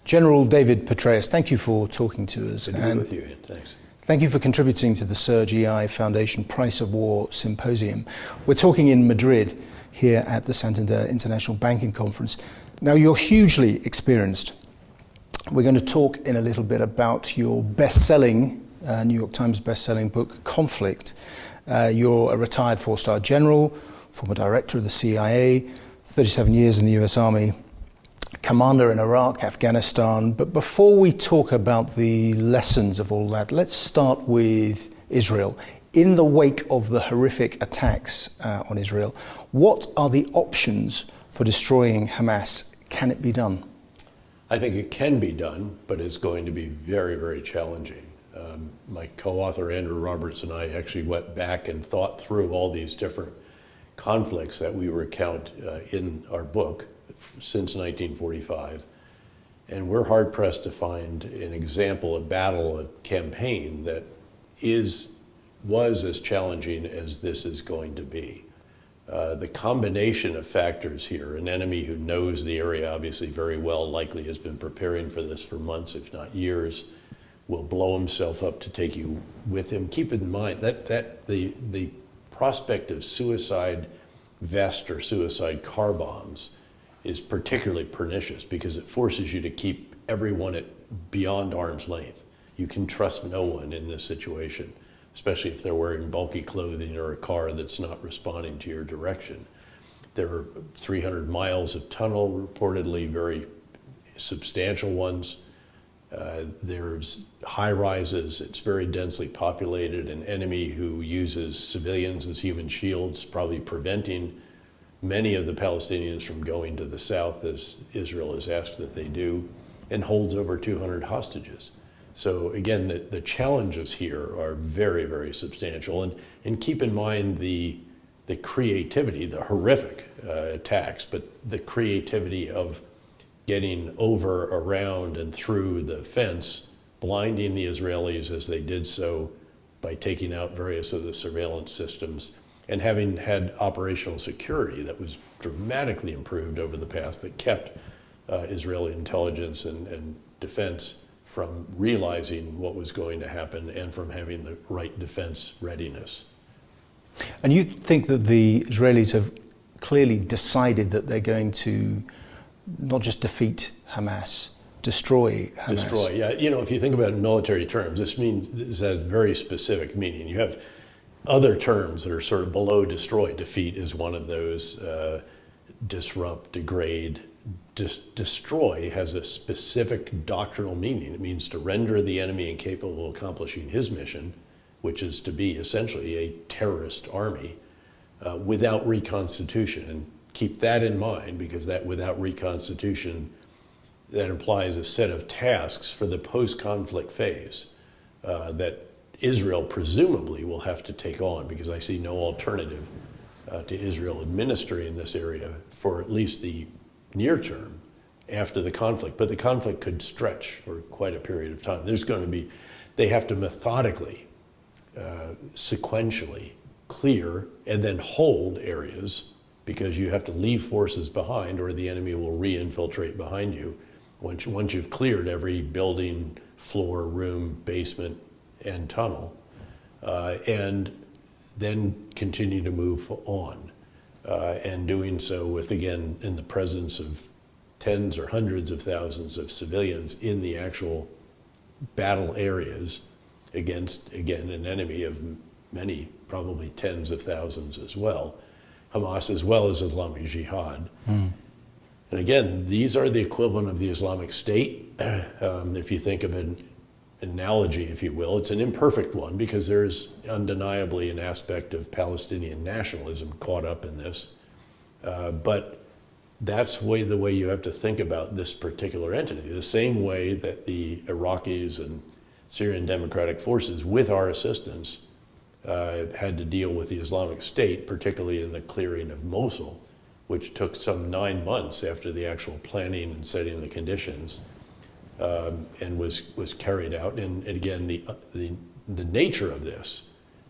General David Petraeus, thank you for talking to us. Good to be with you, Iain. Thanks. Thank you for contributing to the CERGE-EI Foundation Price of War Symposium. We're talking in Madrid here at the Santander International Banking Conference. Now, you're hugely experienced. We're going to talk in a little bit about your best-selling, New York Times best-selling book, Conflict. You're a retired four-star general, former director of the CIA, 37 years in the US Army, commander in Iraq, Afghanistan. But before we talk about the lessons of all that, let's start with Israel. In the wake of the horrific attacks on Israel, what are the options for destroying Hamas? Can it be done? I think it can be done, but it's going to be very, very challenging. My co-author Andrew Roberts and I actually went back and thought through all these different conflicts that we recount in our book since 1945. And we're hard pressed to find an example, a battle, a campaign that was as challenging as this is going to be. The combination of factors here, an enemy who knows the area obviously very well, likely has been preparing for this for months, if not years, will blow himself up to take you with him. Keep in mind that the prospect of suicide vest or suicide car bombs is particularly pernicious because it forces you to keep everyone at beyond arm's length. You can trust no one in this situation, especially if they're wearing bulky clothing or a car that's not responding to your direction. There are 300 miles of tunnel, reportedly very substantial ones. There's high rises, it's very densely populated, an enemy who uses civilians as human shields, probably preventing many of the Palestinians from going to the south, as Israel has asked that they do, and holds over 200 hostages. So again, the challenges here are very, very substantial. And keep in mind the creativity, the horrific attacks, but the creativity of getting over, around, and through the fence, blinding the Israelis as they did so by taking out various of the surveillance systems, and having had operational security that was dramatically improved over the past that kept Israeli intelligence and defense from realizing what was going to happen and from having the right defense readiness. And you think that the Israelis have clearly decided that they're going to not just defeat Hamas, destroy Hamas? Destroy, yeah. You know, if you think about it in military terms, this has very specific meaning. You have other terms that are sort of below destroy. Defeat is one of those. Disrupt, degrade. Destroy has a specific doctrinal meaning. It means to render the enemy incapable of accomplishing his mission, which is to be essentially a terrorist army without reconstitution. And keep that in mind, because that without reconstitution, that implies a set of tasks for the post-conflict phase that Israel presumably will have to take on, because I see no alternative to Israel administering this area for at least the near term after the conflict. But the conflict could stretch for quite a period of time. They have to methodically, sequentially clear and then hold areas, because you have to leave forces behind or the enemy will re-infiltrate behind you once you've cleared every building, floor, room, basement, and tunnel, and then continue to move on. And doing so with, again, in the presence of tens or hundreds of thousands of civilians in the actual battle areas against, again, an enemy of many, probably tens of thousands as well, Hamas as well as Islamic Jihad. And again, these are the equivalent of the Islamic State. If you think of an analogy, if you will, it's an imperfect one because there's undeniably an aspect of Palestinian nationalism caught up in this. But that's the way you have to think about this particular entity, the same way that the Iraqis and Syrian Democratic Forces, with our assistance, had to deal with the Islamic State, particularly in the clearing of Mosul, which took some 9 months after the actual planning and setting the conditions, and was carried out. And again, the nature of this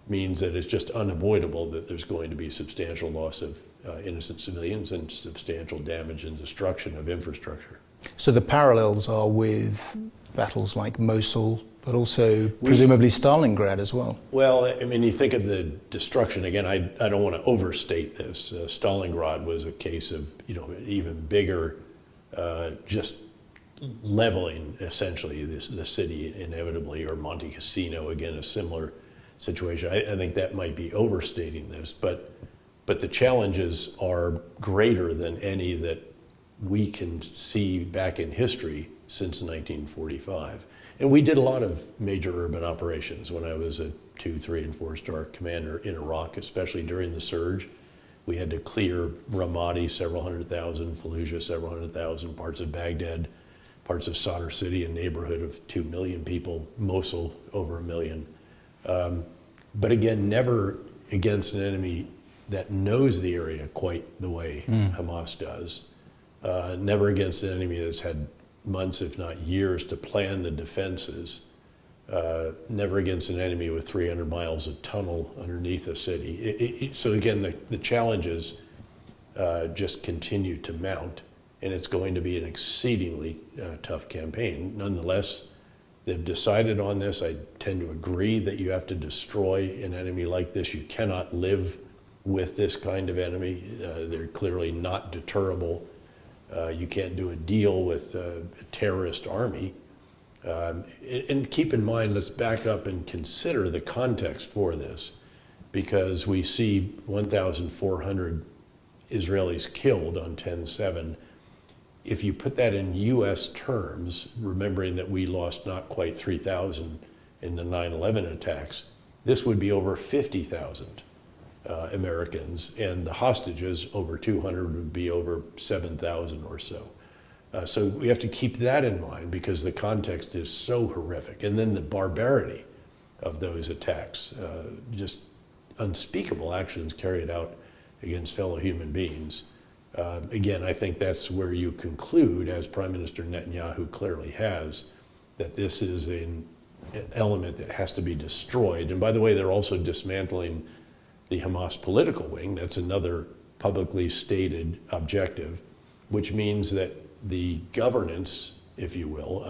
means that it's just unavoidable that there's going to be substantial loss of innocent civilians and substantial damage and destruction of infrastructure. So the parallels are with battles like Mosul, but also presumably Stalingrad as well. Well, I mean, you think of the destruction, again, I don't want to overstate this. Stalingrad was a case of, an even bigger, just leveling essentially the city inevitably, or Monte Cassino, again, a similar situation. I think that might be overstating this, but the challenges are greater than any that we can see back in history since 1945. And we did a lot of major urban operations when I was a 2, 3, and 4-star commander in Iraq, especially during the surge. We had to clear Ramadi, several hundred thousand, Fallujah, several hundred thousand, parts of Baghdad, parts of Sadr City, a neighborhood of 2 million people, Mosul, over 1 million. But again, never against an enemy that knows the area quite the way Hamas does. Never against an enemy that's had months, if not years, to plan the defenses. Never against an enemy with 300 miles of tunnel underneath a city. So again, the challenges just continue to mount, and it's going to be an exceedingly tough campaign. Nonetheless, they've decided on this. I tend to agree that you have to destroy an enemy like this. You cannot live with this kind of enemy. They're clearly not deterrable. You can't do a deal with a terrorist army. And keep in mind, let's back up and consider the context for this, because we see 1,400 Israelis killed on 10/7. If you put that in U.S. terms, remembering that we lost not quite 3,000 in the 9/11 attacks, this would be over 50,000 Americans, and the hostages, over 200, would be over 7,000 or so. So we have to keep that in mind, because the context is so horrific. And then the barbarity of those attacks, just unspeakable actions carried out against fellow human beings. Again, I think that's where you conclude, as Prime Minister Netanyahu clearly has, that this is an element that has to be destroyed. And by the way, they're also dismantling the Hamas political wing. That's another publicly stated objective, which means that the governance, if you will,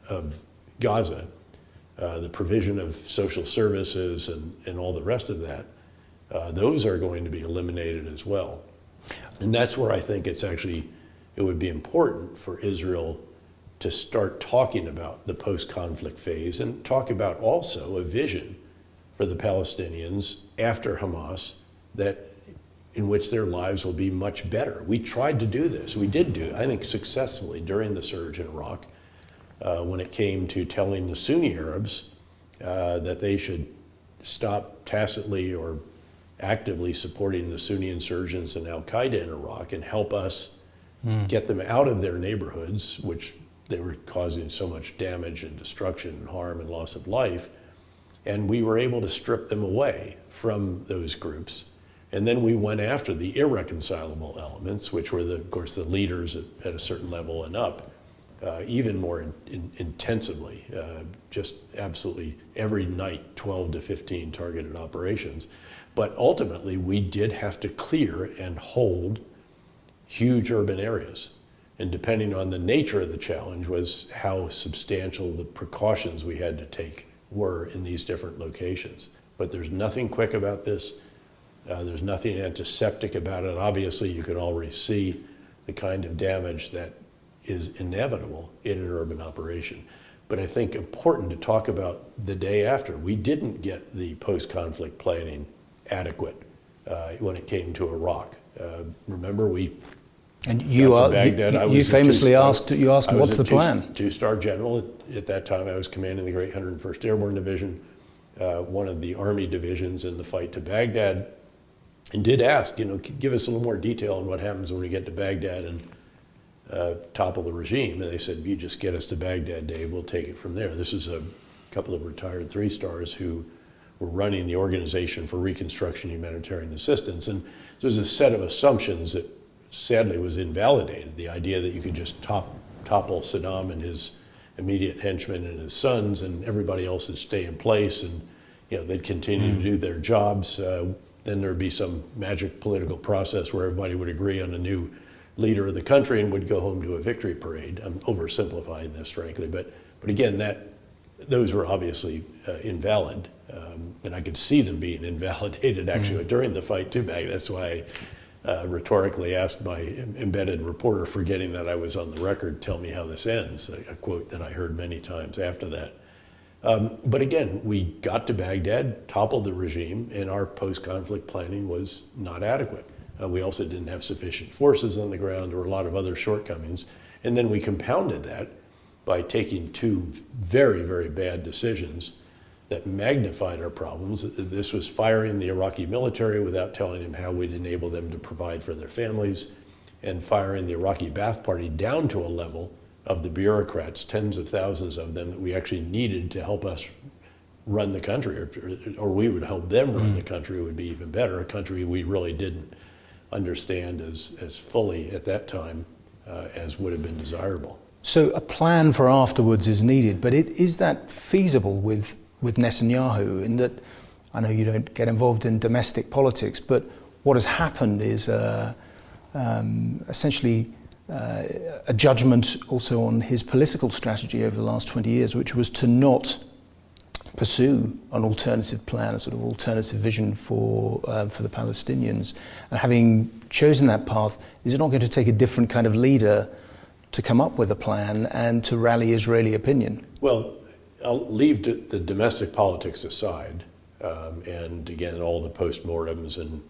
of Gaza, the provision of social services and all the rest of that, those are going to be eliminated as well. And that's where I think it would be important for Israel to start talking about the post-conflict phase, and talk about also a vision for the Palestinians after Hamas, in which their lives will be much better. We tried to do this. We did do it, I think, successfully during the surge in Iraq, when it came to telling the Sunni Arabs that they should stop tacitly or actively supporting the Sunni insurgents and al-Qaeda in Iraq, and help us get them out of their neighborhoods, which they were causing so much damage and destruction and harm and loss of life. And we were able to strip them away from those groups. And then we went after the irreconcilable elements, which were, of course, the leaders at a certain level and up, even more intensively, just absolutely every night, 12 to 15 targeted operations. But ultimately, we did have to clear and hold huge urban areas. And depending on the nature of the challenge was how substantial the precautions we had to take were in these different locations. But there's nothing quick about this. There's nothing antiseptic about it. Obviously, you can already see the kind of damage that is inevitable in an urban operation. But I think important to talk about the day after. We didn't get the post-conflict planning adequate when it came to Iraq. Remember, we and you famously asked, what's the plan? Two-star general at that time. I was commanding the Great 101st Airborne Division, one of the Army divisions in the fight to Baghdad, and did ask, give us a little more detail on what happens when we get to Baghdad and topple the regime. And they said, you just get us to Baghdad, Dave, we'll take it from there. This is a couple of retired 3-stars who were running the Organization for Reconstruction Humanitarian Assistance. And there was a set of assumptions that sadly was invalidated. The idea that you could just topple Saddam and his immediate henchmen and his sons, and everybody else would stay in place, and they'd continue to do their jobs. Then there'd be some magic political process where everybody would agree on a new leader of the country and would go home to a victory parade. I'm oversimplifying this, frankly, but again, those were obviously invalid, and I could see them being invalidated actually during the fight too. Back. That's why I rhetorically asked my embedded reporter, forgetting that I was on the record, tell me how this ends, a quote that I heard many times after that. But again, we got to Baghdad, toppled the regime, and our post-conflict planning was not adequate. We also didn't have sufficient forces on the ground. There were a lot of other shortcomings. And then we compounded that by taking two very, very bad decisions that magnified our problems. This was firing the Iraqi military without telling them how we'd enable them to provide for their families, and firing the Iraqi Ba'ath Party down to a level of the bureaucrats, tens of thousands of them, that we actually needed to help us run the country, or we would help them run the country, would be even better, a country we really didn't understand as fully at that time as would have been desirable. So a plan for afterwards is needed, but is that feasible with Netanyahu? In that, I know you don't get involved in domestic politics, but what has happened is essentially a judgment also on his political strategy over the last 20 years, which was to not pursue an alternative plan, a sort of alternative vision for the Palestinians. And having chosen that path, is it not going to take a different kind of leader to come up with a plan and to rally Israeli opinion? Well, I'll leave the domestic politics aside, and again, all the postmortems and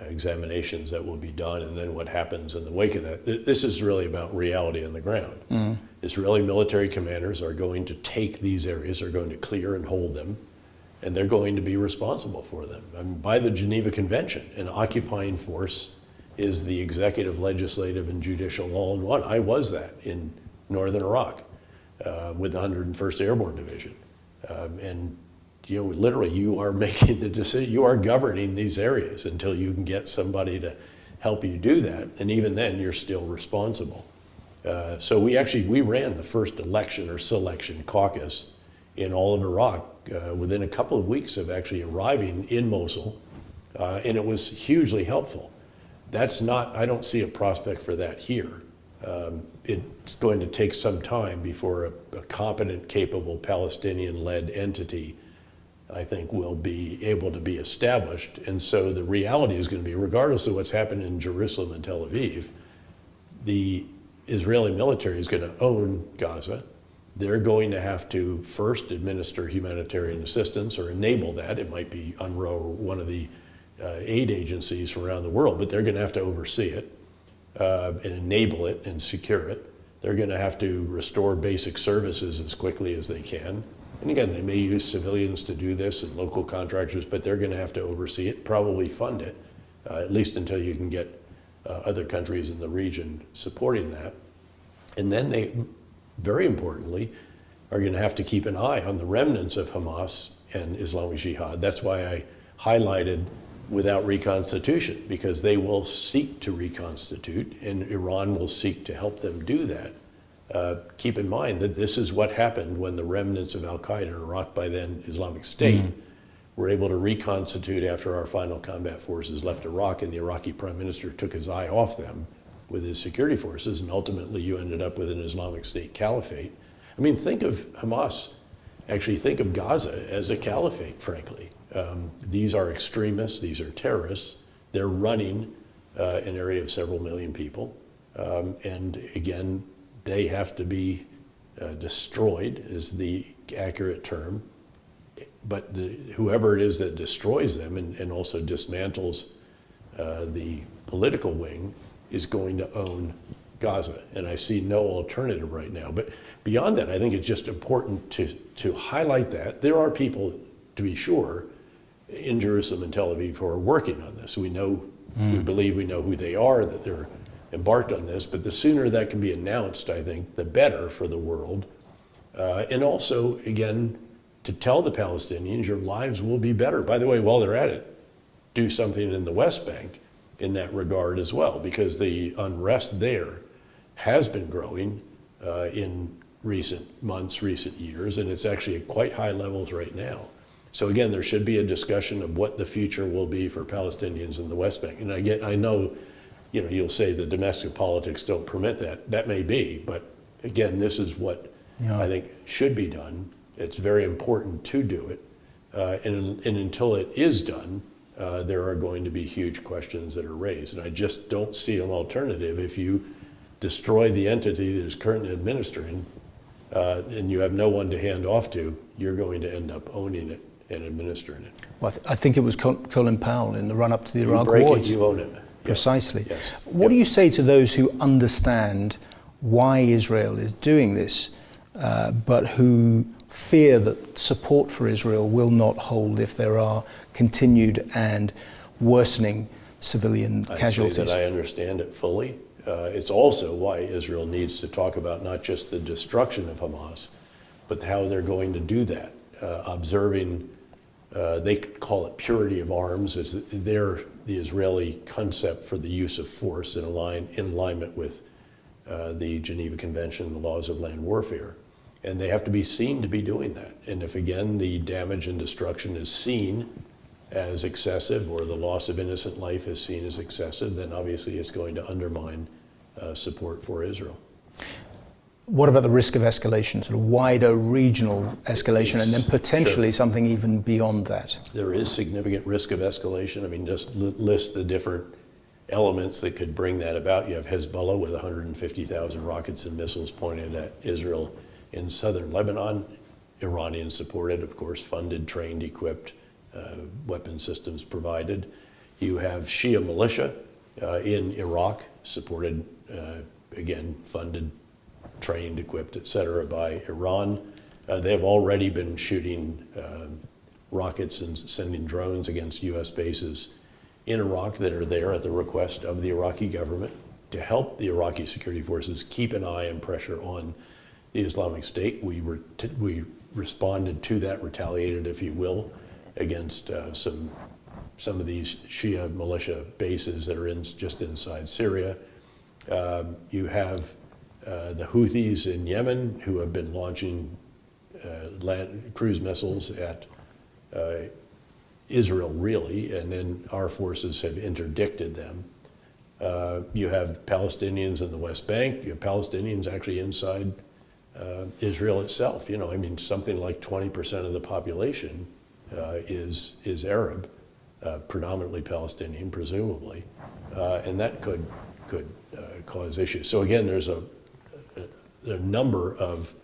examinations that will be done, and then what happens in the wake of that. This is really about reality on the ground. Israeli military commanders are going to take these areas, are going to clear and hold them, and they're going to be responsible for them. I mean, by the Geneva Convention, an occupying force is the executive, legislative, and judicial law in one. I was that in northern Iraq with the 101st Airborne Division. And literally you are making the decision, you are governing these areas until you can get somebody to help you do that. And even then you're still responsible. So we ran the first election or selection caucus in all of Iraq within a couple of weeks of actually arriving in Mosul. And it was hugely helpful. I don't see a prospect for that here. It's going to take some time before a competent, capable Palestinian-led entity, I think, will be able to be established. And so the reality is going to be, regardless of what's happened in Jerusalem and Tel Aviv, the Israeli military is going to own Gaza. They're going to have to first administer humanitarian assistance or enable that. It might be UNRWA or one of the aid agencies from around the world, but they're going to have to oversee it and enable it and secure it. They're going to have to restore basic services as quickly as they can. And again, they may use civilians to do this and local contractors, but they're going to have to oversee it, probably fund it, at least until you can get other countries in the region supporting that. And then they, very importantly, are going to have to keep an eye on the remnants of Hamas and Islamic Jihad. That's why I highlighted without reconstitution, because they will seek to reconstitute, and Iran will seek to help them do that. Keep in mind that this is what happened when the remnants of Al-Qaeda in Iraq, by then Islamic State, were able to reconstitute after our final combat forces left Iraq, and the Iraqi prime minister took his eye off them with his security forces, and ultimately you ended up with an Islamic State caliphate. I mean, think of Hamas, actually think of Gaza as a caliphate, frankly. These are extremists, these are terrorists. They're running an area of several million people. And again, they have to be destroyed, is the accurate term. But whoever it is that destroys them and also dismantles the political wing is going to own Gaza. And I see no alternative right now. But beyond that, I think it's just important to highlight that. There are people, to be sure, in Jerusalem and Tel Aviv who are working on this. We know, we believe we know who they are, that they're embarked on this, but the sooner that can be announced, I think, the better for the world. And also, again, to tell the Palestinians, your lives will be better. By the way, while they're at it, do something in the West Bank in that regard as well, because the unrest there has been growing in recent months, recent years, and it's actually at quite high levels right now. So again, there should be a discussion of what the future will be for Palestinians in the West Bank. And I know, you'll say the domestic politics don't permit that. That may be, but again, this is what I think should be done. It's very important to do it. And until it is done, there are going to be huge questions that are raised. And I just don't see an alternative. If you destroy the entity that is currently administering, and you have no one to hand off to, you're going to end up owning it and administering it. Well, I think it was Colin Powell in the run-up to the Iraq War. You War. break it, you own it. Precisely. Yes. What do you say to those who understand why Israel is doing this, but who fear that support for Israel will not hold if there are continued and worsening civilian casualties? I say that I understand it fully. It's also why Israel needs to talk about not just the destruction of Hamas, but how they're going to do that. Observing, they call it purity of arms, is the Israeli concept for the use of force in alignment with the Geneva Convention and the laws of land warfare. And they have to be seen to be doing that. And if, again, the damage and destruction is seen as excessive, or the loss of innocent life is seen as excessive, then obviously it's going to undermine support for Israel. What about the risk of escalation, sort of wider regional escalation, and then potentially something even beyond that? There is significant risk of escalation. I mean, just list the different elements that could bring that about. You have Hezbollah with 150,000 rockets and missiles pointed at Israel in southern Lebanon. Iranian supported, of course, funded, trained, equipped, weapon systems provided. You have Shia militia in Iraq, supported, again, funded, trained, equipped, et cetera, by Iran. They have already been shooting rockets and sending drones against U.S. bases in Iraq that are there at the request of the Iraqi government to help the Iraqi security forces keep an eye and pressure on the Islamic State. We responded to that, retaliated, if you will, against some of these Shia militia bases that are just inside Syria. You have the Houthis in Yemen, who have been launching cruise missiles at Israel, really, and then our forces have interdicted them. You have Palestinians in the West Bank. You have Palestinians actually inside Israel itself. I mean, something like 20% of the population is Arab, predominantly Palestinian, presumably, and that could cause issues. So again, there's a number of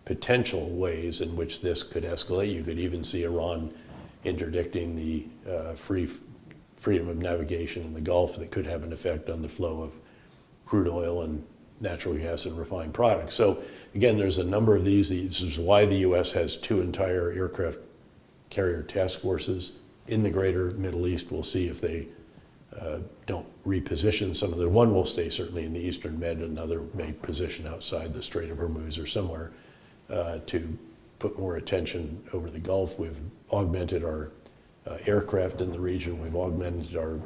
potential ways in which this could escalate. You could even see Iran interdicting the freedom of navigation in the Gulf that could have an effect on the flow of crude oil and natural gas and refined products. So again, there's a number of these. This is why the U.S. has 2 entire aircraft carrier task forces in the greater Middle East. We'll see if they don't reposition some of the one will stay certainly in the Eastern Med, another may position outside the Strait of Hormuz or somewhere to put more attention over the Gulf. We've augmented our aircraft in the region. We've augmented our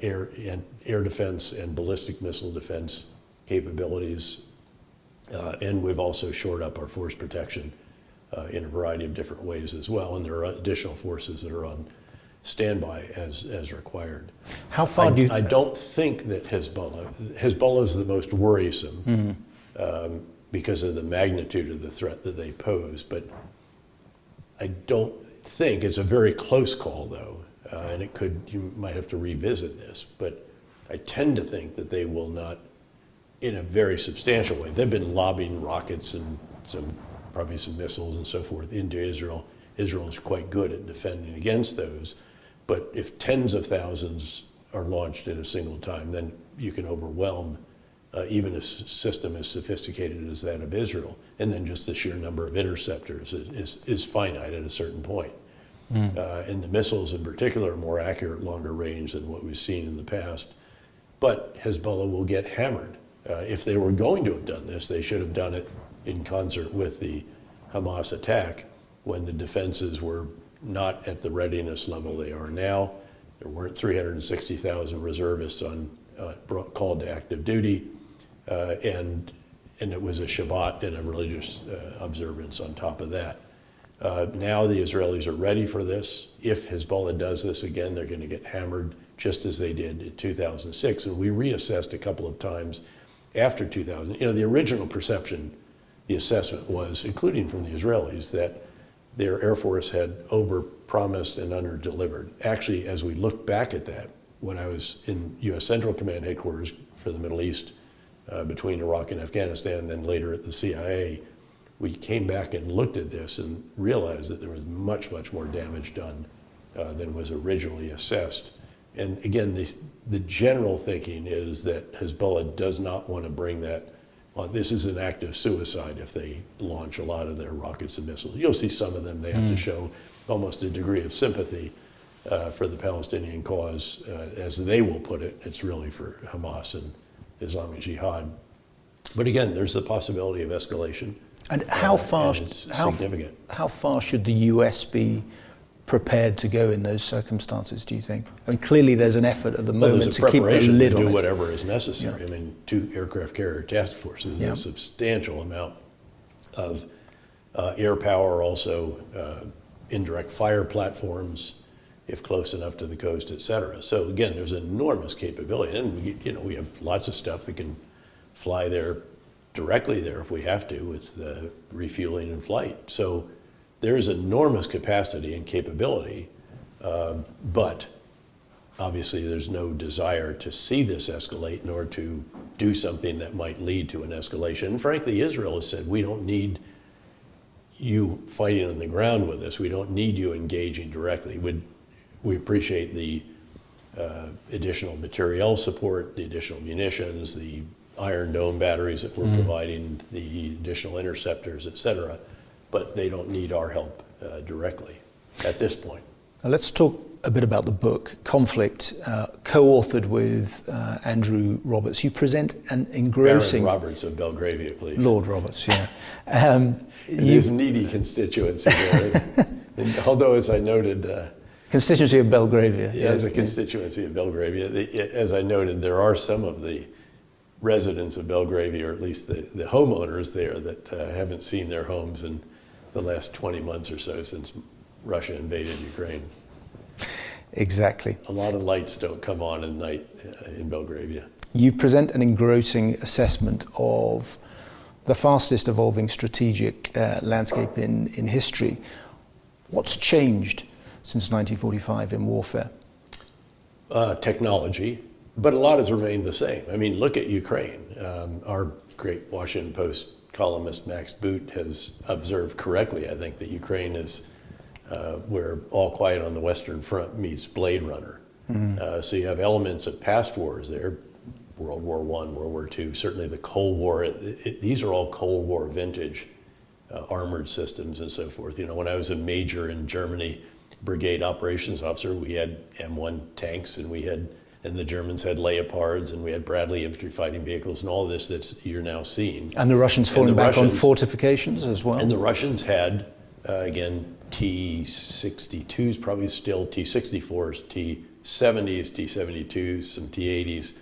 air defense and ballistic missile defense capabilities. And we've also shored up our force protection in a variety of different ways as well. And there are additional forces that are on standby as required. How far do you... I don't think that Hezbollah is the most worrisome because of the magnitude of the threat that they pose, but I don't think, it's a very close call though, and you might have to revisit this, but I tend to think that they will not, in a very substantial way. They've been lobbing rockets and probably some missiles and so forth into Israel. Israel is quite good at defending against those. But if tens of thousands are launched at a single time, then you can overwhelm even a system as sophisticated as that of Israel. And then just the sheer number of interceptors is finite at a certain point. And the missiles in particular are more accurate, longer range than what we've seen in the past. But Hezbollah will get hammered. If they were going to have done this, they should have done it in concert with the Hamas attack when the defenses were not at the readiness level they are now. There weren't 360,000 reservists called to active duty, and it was a Shabbat and a religious observance on top of that. Now the Israelis are ready for this. If Hezbollah does this again, they're going to get hammered just as they did in 2006. And we reassessed a couple of times after 2000. The original perception, the assessment was, including from the Israelis, that their Air Force had over-promised and under-delivered. Actually, as we look back at that, when I was in U.S. Central Command headquarters for the Middle East, between Iraq and Afghanistan, then later at the CIA, we came back and looked at this and realized that there was much, much more damage done than was originally assessed. And again, the general thinking is that Hezbollah does not want to bring that on. This is an act of suicide if they launch a lot of their rockets and missiles. You'll see some of them, they have to show almost a degree of sympathy for the Palestinian cause. As they will put it, it's really for Hamas and Islamic Jihad. But again, there's the possibility of escalation. And how far should the US be prepared to go in those circumstances, do you think? I mean, clearly there's an effort at the moment to keep the lid on it. Do whatever is necessary. Yeah. I mean, 2 aircraft carrier task forces, a substantial amount of air power, also indirect fire platforms, if close enough to the coast, et cetera. So again, there's enormous capability. And we have lots of stuff that can fly there directly there if we have to, with refueling and flight. So there is enormous capacity and capability, but obviously there's no desire to see this escalate nor to do something that might lead to an escalation. And frankly, Israel has said, we don't need you fighting on the ground with us. We don't need you engaging directly. We appreciate the additional materiel support, the additional munitions, the Iron Dome batteries that we're providing, the additional interceptors, et cetera, but they don't need our help directly at this point. Now let's talk a bit about the book, Conflict, co-authored with Andrew Roberts. You present an engrossing... Baron Roberts of Belgravia, please. Lord Roberts, yeah. There's a needy constituency there. And although, as I noted... constituency of Belgravia. Yeah, as a constituency of Belgravia. As I noted, there are some of the residents of Belgravia, or at least the homeowners there, that haven't seen their homes in the last 20 months or so since Russia invaded Ukraine. Exactly. A lot of lights don't come on at night in Belgravia. You present an engrossing assessment of the fastest evolving strategic landscape in history. What's changed since 1945 in warfare? Technology, but a lot has remained the same. I mean, look at Ukraine. Our great Washington Post columnist Max Boot has observed correctly, I think, that Ukraine is where All Quiet on the Western Front meets Blade Runner. So you have elements of past wars there, World War I, World War II, certainly the Cold War. These are all Cold War vintage armored systems and so forth. You know, when I was a major in Germany, brigade operations officer, we had M1 tanks, and the Germans had Leopards, and we had Bradley infantry fighting vehicles, and all this that you're now seeing. And the Russians falling back on fortifications as well. And the Russians had, again, T-62s, probably still T-64s, T-70s, T-72s, some T-80s.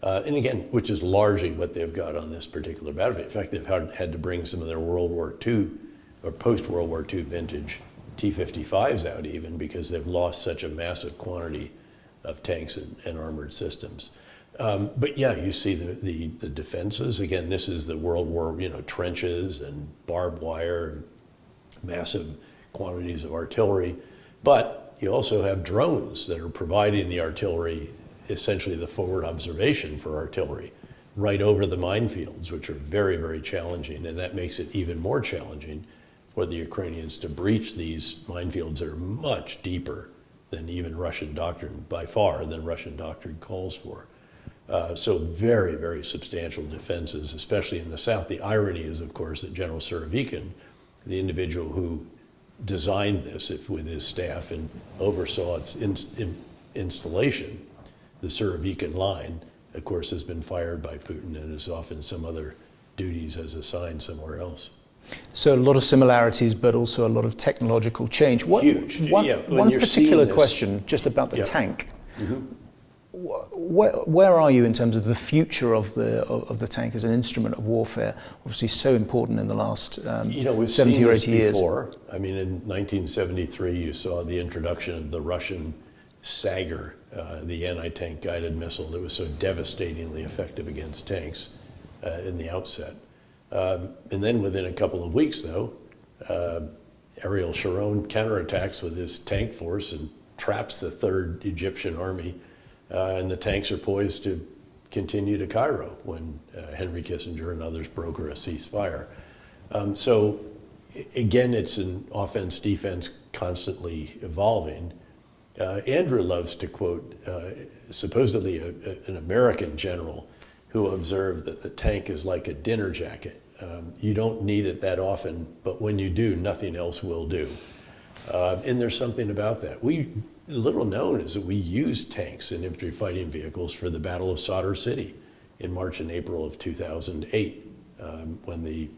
And again, which is largely what they've got on this particular battlefield. In fact, they've had to bring some of their World War II or post-World War II vintage T-55s out even, because they've lost such a massive quantity of tanks and armored systems. But yeah, you see the defenses. Again, this is the World War, trenches and barbed wire, and massive quantities of artillery. But you also have drones that are providing the artillery, essentially the forward observation for artillery, right over the minefields, which are very, very challenging. And that makes it even more challenging for the Ukrainians to breach these minefields that are much deeper than even Russian doctrine, by far, than Russian doctrine calls for. So very, very substantial defenses, especially in the south. The irony is, of course, that General Surovikin, the individual who designed this with his staff and oversaw its installation, the Surovikin line, of course, has been fired by Putin and is off in some other duties as assigned somewhere else. So a lot of similarities, but also a lot of technological change. Huge. One particular question, just about the tank. Where are you in terms of the future of the tank as an instrument of warfare? Obviously, so important in the last we've 70 seen or this 80 years. Before. I mean, in 1973, you saw the introduction of the Russian Sager, the anti-tank guided missile that was so devastatingly effective against tanks in the outset. And then within a couple of weeks, though, Ariel Sharon counterattacks with his tank force and traps the 3rd Egyptian army. And the tanks are poised to continue to Cairo when Henry Kissinger and others broker a ceasefire. So again, it's an offense-defense constantly evolving. Andrew loves to quote supposedly an American general who observed that the tank is like a dinner jacket. You don't need it that often, but when you do, nothing else will do. And there's something about that. Little known is that we used tanks and infantry fighting vehicles for the Battle of Sadr City in March and April of 2008, when the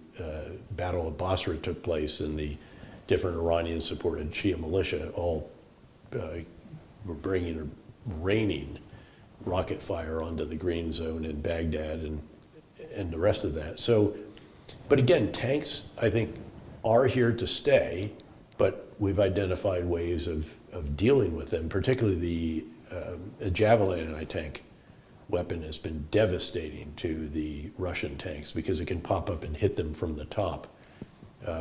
Battle of Basra took place and the different Iranian-supported Shia militia all were raining rocket fire onto the green zone in Baghdad and the rest of that. So, but again, tanks, I think, are here to stay, but we've identified ways of dealing with them, particularly the Javelin anti-tank weapon has been devastating to the Russian tanks because it can pop up and hit them from the top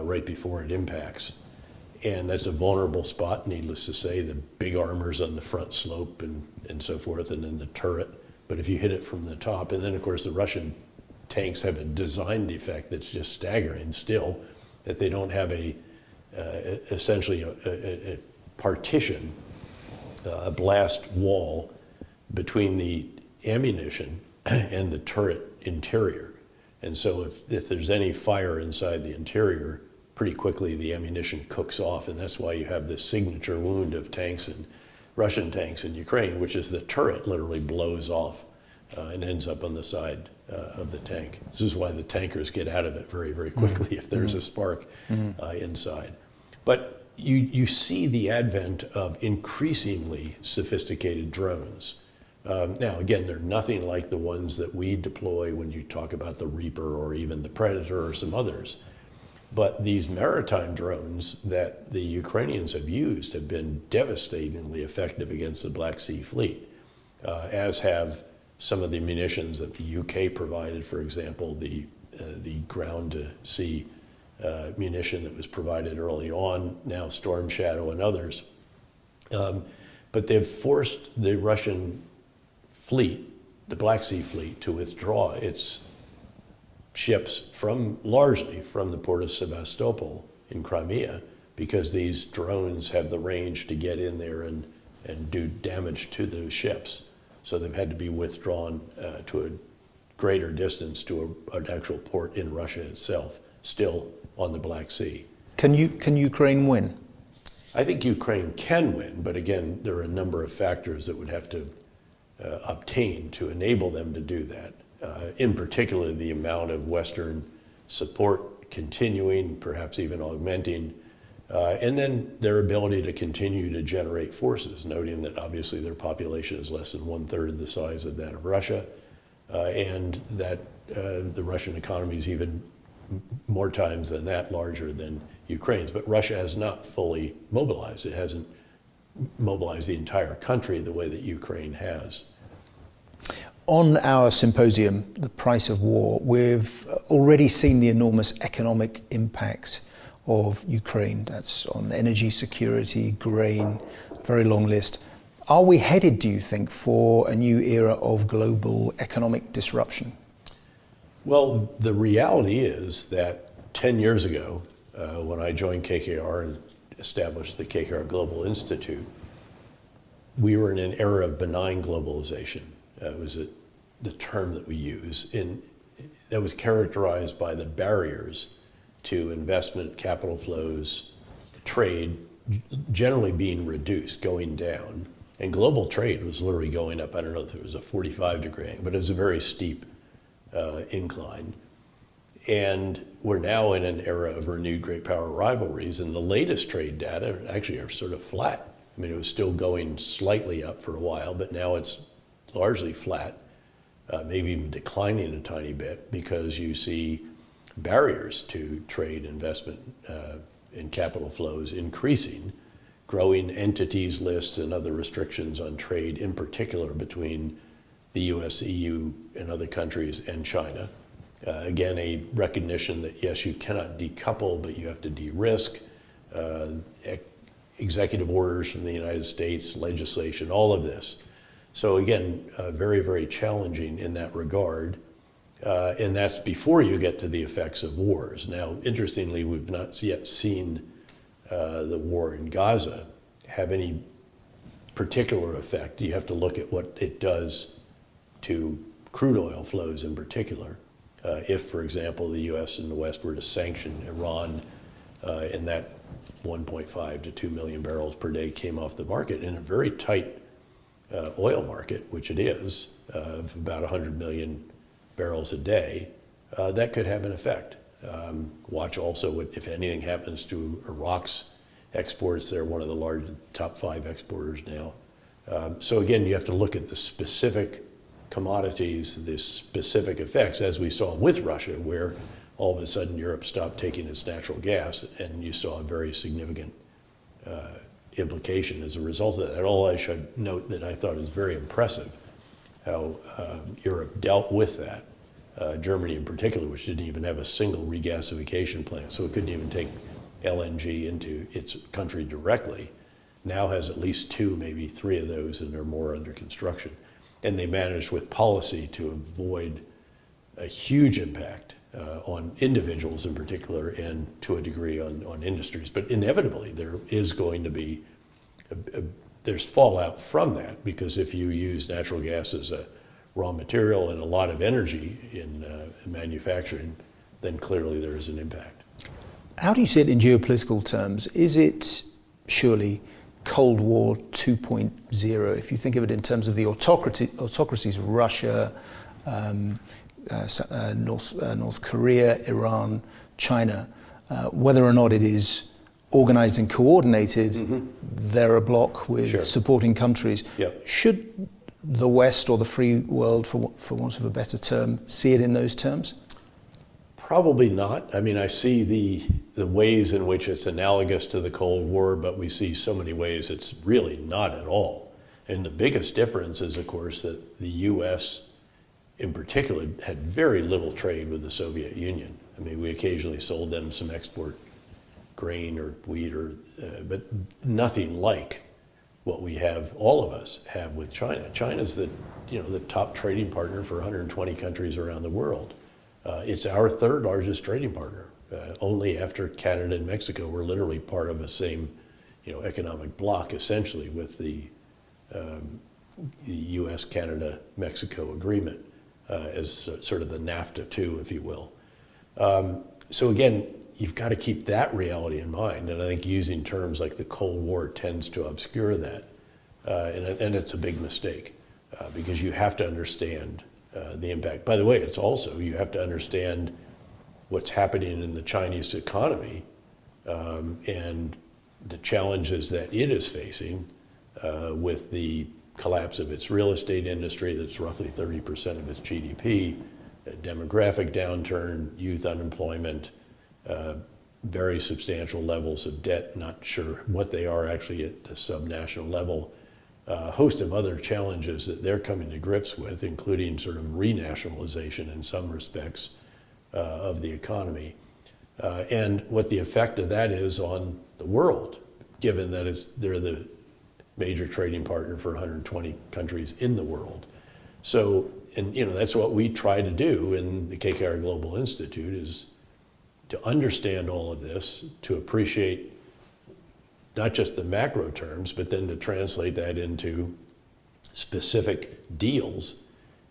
right before it impacts. And that's a vulnerable spot, needless to say, the big armor's on the front slope and so forth, and then the turret. But if you hit it from the top, and then of course the Russian tanks have a design defect that's just staggering still, that they don't have essentially a partition, a blast wall between the ammunition and the turret interior. And so if there's any fire inside the interior, pretty quickly the ammunition cooks off, and that's why you have this signature wound of tanks and Russian tanks in Ukraine, which is the turret literally blows off and ends up on the side of the tank. This is why the tankers get out of it very, very quickly if there's a spark inside. But you see the advent of increasingly sophisticated drones. Now, again, they're nothing like the ones that we deploy when you talk about the Reaper or even the Predator or some others. But these maritime drones that the Ukrainians have used have been devastatingly effective against the Black Sea Fleet, as have some of the munitions that the UK provided, for example, the ground-to-sea munition that was provided early on, now Storm Shadow and others. But they've forced the Russian fleet, the Black Sea Fleet, to withdraw its ships largely from the port of Sevastopol in Crimea, because these drones have the range to get in there and do damage to those ships. So they've had to be withdrawn to a greater distance to an actual port in Russia itself, still on the Black Sea. Can Ukraine win? I think Ukraine can win, but again, there are a number of factors that would have to obtain to enable them to do that. In particular, the amount of Western support continuing, perhaps even augmenting, and then their ability to continue to generate forces, noting that obviously their population is less than 1/3 the size of that of Russia, and that the Russian economy is even more times than that larger than Ukraine's. But Russia has not fully mobilized. It hasn't mobilized the entire country the way that Ukraine has. On our symposium, The Price of War, we've already seen the enormous economic impact of Ukraine. That's on energy security, grain, very long list. Are we headed, do you think, for a new era of global economic disruption? Well, the reality is that 10 years ago, when I joined KKR and established the KKR Global Institute, we were in an era of benign globalization. It was the term that we use, and that was characterized by the barriers to investment, capital flows, trade, generally being reduced, going down. And global trade was literally going up. I don't know if it was a 45-degree, but it was a very steep incline. And we're now in an era of renewed great power rivalries, and the latest trade data actually are sort of flat. I mean, it was still going slightly up for a while, but now it's largely flat, maybe even declining a tiny bit, because you see barriers to trade, investment, and capital flows increasing, growing entities lists and other restrictions on trade, in particular between the US, EU, and other countries and China. Again, a recognition that yes, you cannot decouple, but you have to de-risk. Executive orders from the United States, legislation, all of this. So again, very, very challenging in that regard. And that's before you get to the effects of wars. Now, interestingly, we've not yet seen the war in Gaza have any particular effect. You have to look at what it does to crude oil flows in particular. If, for example, the US and the West were to sanction Iran, and that 1.5 to 2 million barrels per day came off the market in a very tight oil market, which it is, of about 100 million barrels a day, that could have an effect. Watch also what, if anything happens to Iraq's exports. They're one of the large top 5 exporters now. So again, you have to look at the specific commodities, the specific effects, as we saw with Russia, where all of a sudden Europe stopped taking its natural gas, and you saw a very significant implication as a result of that. And all I should note that I thought was very impressive, how Europe dealt with that. Germany in particular, which didn't even have a single regasification plant, so it couldn't even take LNG into its country directly, now has at least 2, maybe 3 of those, and there are more under construction. And they managed with policy to avoid a huge impact on individuals in particular, and to a degree on industries. But inevitably, there is going to be, there's fallout from that, because if you use natural gas as a raw material and a lot of energy in manufacturing, then clearly there is an impact. How do you see it in geopolitical terms? Is it surely Cold War 2.0, if you think of it in terms of the autocracies, Russia, North Korea, Iran, China, whether or not it is organized and coordinated, they're a bloc with supporting countries. Yep. Should the West or the free world, for want of a better term, see it in those terms? Probably not. I mean, I see the ways in which it's analogous to the Cold War, but we see so many ways it's really not at all. And the biggest difference is, of course, that the U.S. in particular had very little trade with the Soviet Union. I mean, we occasionally sold them some export grain or wheat, but nothing like what we have, all of us have with China. China's the top trading partner for 120 countries around the world. It's our 3rd largest trading partner. Only after Canada and Mexico. We're literally part of the same, economic bloc, essentially, with the U.S., Canada, Mexico agreement as sort of the NAFTA 2, if you will. So again, you've got to keep that reality in mind, and I think using terms like the Cold War tends to obscure that, and it's a big mistake, because you have to understand the impact. By the way, it's also, you have to understand what's happening in the Chinese economy and the challenges that it is facing with the collapse of its real estate industry that's roughly 30% of its GDP, a demographic downturn, youth unemployment, very substantial levels of debt, not sure what they are actually at the subnational level, a host of other challenges that they're coming to grips with, including sort of renationalization in some respects of the economy, and what the effect of that is on the world, given that they're the major trading partner for 120 countries in the world. So, and that's what we try to do in the KKR Global Institute, is to understand all of this, to appreciate not just the macro terms, but then to translate that into specific deals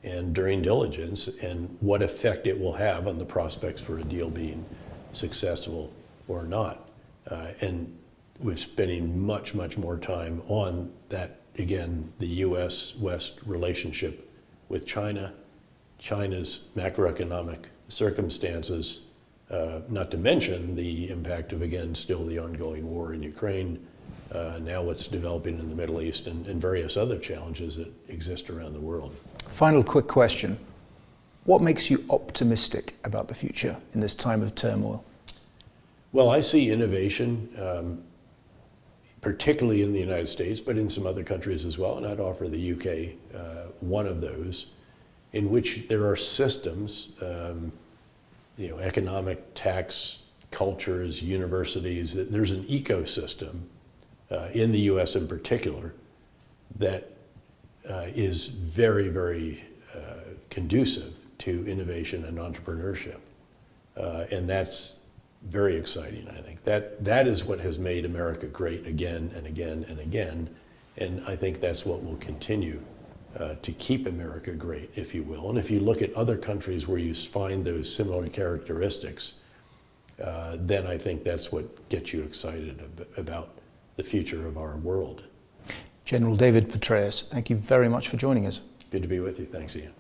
and during diligence, and what effect it will have on the prospects for a deal being successful or not. And we're spending much, much more time on that, again, the U.S.-West relationship with China, China's macroeconomic circumstances, not to mention the impact of, again, still the ongoing war in Ukraine, now what's developing in the Middle East, and various other challenges that exist around the world. Final quick question. What makes you optimistic about the future in this time of turmoil? Well, I see innovation, particularly in the United States, but in some other countries as well, and I'd offer the UK one of those, in which there are systems, economic, tax, cultures, universities, there's an ecosystem in the US in particular that is very, very conducive to innovation and entrepreneurship. And that's very exciting, I think. That is what has made America great again and again and again. And I think that's what will continue to keep America great, if you will. And if you look at other countries where you find those similar characteristics, then I think that's what gets you excited about the future of our world. General David Petraeus, thank you very much for joining us. Good to be with you. Thanks, Iain.